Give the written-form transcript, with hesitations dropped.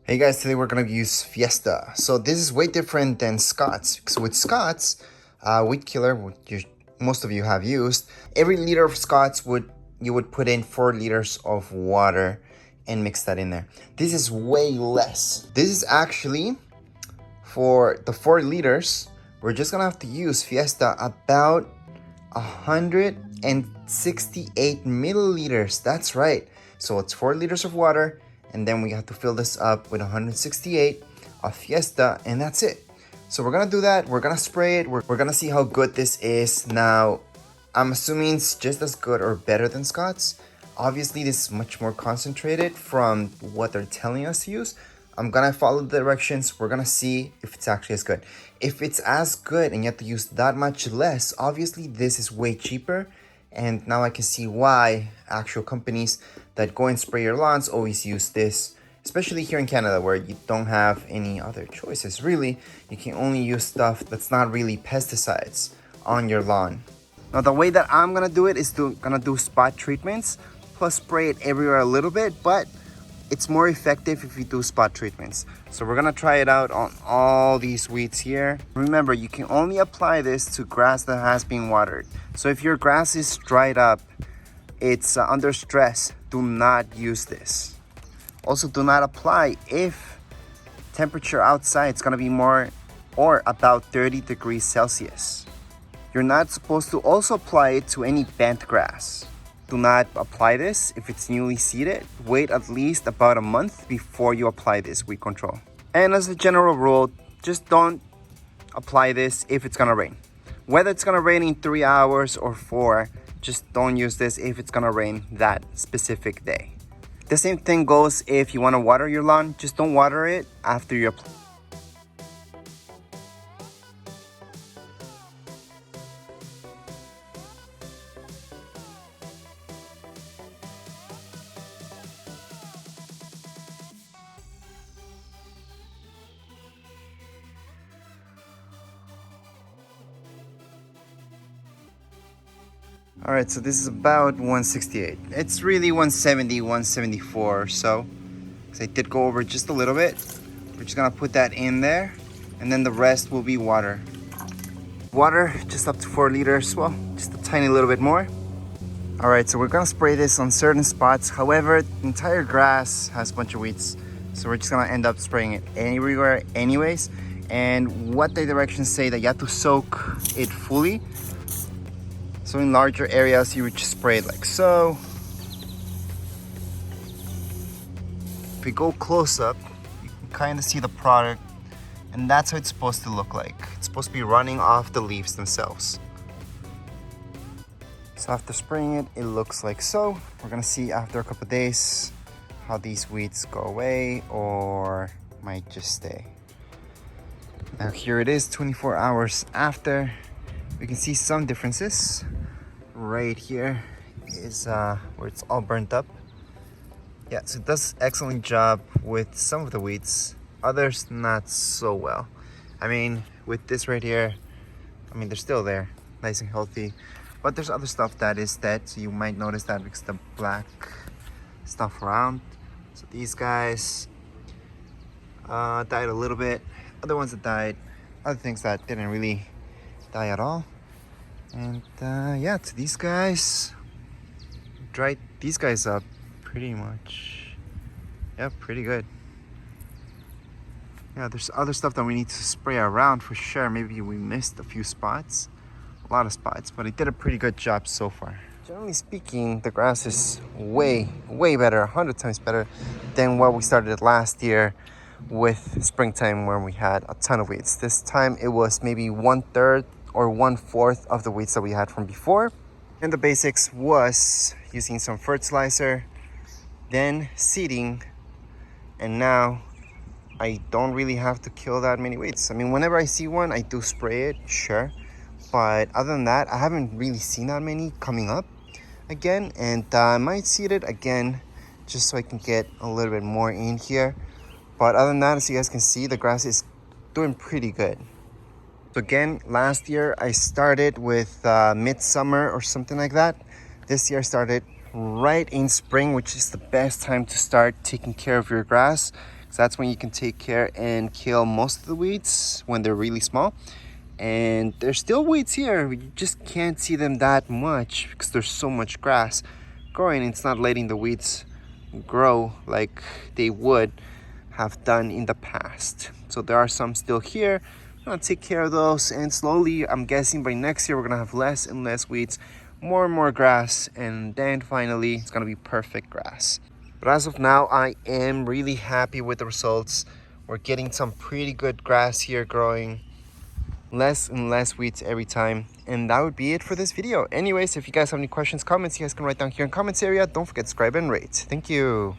Hey guys, today we're gonna use Fiesta. So this is way different than Scott's. So with Scott's, wheat killer, most of you have used, every liter of Scott's you would put in 4 liters of water and mix that in there. This is way less. This is actually, for the 4 liters, we're just gonna have to use Fiesta about 168 milliliters. That's right. So it's 4 liters of water, and then we have to fill this up with 168 of Fiesta, and that's it. So we're gonna do that. We're gonna spray it. We're gonna see how good this is. Now, I'm assuming it's just as good or better than Scott's. Obviously, this is much more concentrated from what they're telling us to use. I'm gonna follow the directions. We're gonna see if it's actually as good. If it's as good and you have to use that much less, obviously this is way cheaper. And now I can see why actual companies that go and spray your lawns always use this, especially here in Canada where you don't have any other choices. Really, you can only use stuff that's not really pesticides on your lawn. Now the way that I'm gonna do it is gonna do spot treatments plus spray it everywhere a little bit, but it's more effective if you do spot treatments. So we're gonna try it out on all these weeds here. Remember, you can only apply this to grass that has been watered. So if your grass is dried up, it's under stress, do not use this. Also, do not apply if temperature outside is gonna be more or about 30 degrees Celsius. You're not supposed to also apply it to any bent grass. Do not apply this if it's newly seeded. Wait at least about a month before you apply this weed control. And as a general rule, just don't apply this if it's gonna rain. Whether it's gonna rain in 3 hours or 4, just don't use this if it's gonna rain that specific day. The same thing goes if you wanna water your lawn. Just don't water it after you apply. All right, so this is about 168. It's really 170, 174 or so. So I did go over just a little bit. We're just gonna put that in there, and then the rest will be water. Water, just up to 4 liters, well, just a tiny little bit more. All right, so we're gonna spray this on certain spots. However, the entire grass has a bunch of weeds, so we're just gonna end up spraying it everywhere anyways. And what the directions say that you have to soak it fully. So in larger areas, you would just spray it like so. If we go close up, you can kind of see the product, and that's how it's supposed to look like. It's supposed to be running off the leaves themselves. So after spraying it, it looks like so. We're gonna see after a couple days how these weeds go away or might just stay. Now here it is 24 hours after. We can see some differences. Right here is where it's all burnt up. Yeah, so it does excellent job with some of the weeds, others not so well. I mean, with this right here, I mean, they're still there, nice and healthy. But there's other stuff that is dead, so you might notice that because the black stuff around. So these guys died a little bit. Other ones that died, other things that didn't really die at all. And yeah, to these guys, dried these guys up pretty much. Yeah, pretty good. Yeah, there's other stuff that we need to spray around for sure. Maybe we missed a few spots, a lot of spots, but it did a pretty good job so far. Generally speaking, the grass is way better, 100 times better than what we started last year with springtime where we had a ton of weeds. This time it was maybe 1/3 or 1/4 of the weeds that we had from before. And the basics was using some fertilizer, then seeding, and now I don't really have to kill that many weeds. I mean, whenever I see one, I do spray it, sure. But other than that, I haven't really seen that many coming up again. And I might seed it again just so I can get a little bit more in here. But other than that, as you guys can see, the grass is doing pretty good. So again, last year I started with midsummer or something like that. This year I started right in spring, which is the best time to start taking care of your grass. So that's when you can take care and kill most of the weeds when they're really small. And there's still weeds here, you just can't see them that much because there's so much grass growing. It's not letting the weeds grow like they would have done in the past. So there are some still here. I'm gonna take care of those, and slowly, I'm guessing by next year we're gonna have less and less weeds, more and more grass, and then finally it's gonna be perfect grass. But as of now, I am really happy with the results. We're getting some pretty good grass here growing, less and less weeds every time. And that would be it for this video. Anyways, if you guys have any questions, comments, you guys can write down here in the comments area. Don't forget to subscribe and rate. Thank you.